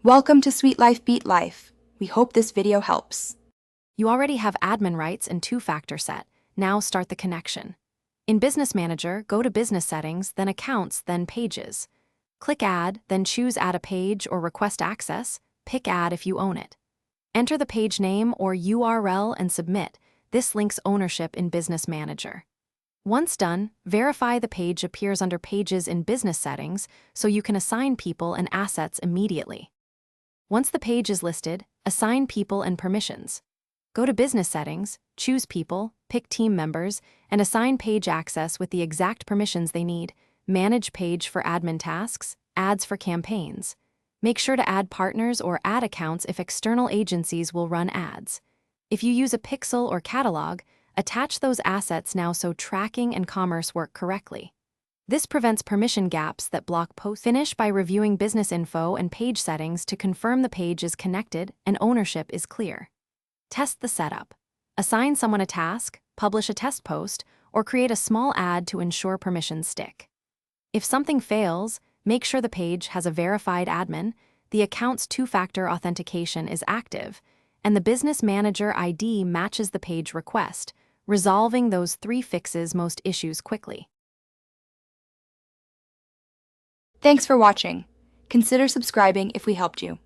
Welcome to Sweet Life Beat Life. We hope this video helps. You already have admin rights and two-factor set. Now start the connection. In Business Manager, go to Business Settings, then Accounts, then Pages. Click Add, then choose Add a Page or Request Access. Pick Add if you own it. Enter the page name or URL and submit. This links ownership in Business Manager. Once done, verify the page appears under Pages in Business Settings so you can assign people and assets immediately. Once the page is listed, assign people and permissions. Go to Business Settings, choose People, pick Team Members, and assign page access with the exact permissions they need. Manage page for admin tasks, ads for campaigns. Make sure to add partners or ad accounts if external agencies will run ads. If you use a pixel or catalog, attach those assets now so tracking and commerce work correctly. This prevents permission gaps that block posts. Finish by reviewing business info and page settings to confirm the page is connected and ownership is clear. Test the setup. Assign someone a task, publish a test post, or create a small ad to ensure permissions stick. If something fails, make sure the page has a verified admin, the account's two-factor authentication is active, and the Business Manager ID matches the page request, resolving those 3 fixes most issues quickly. Thanks for watching. Consider subscribing if we helped you.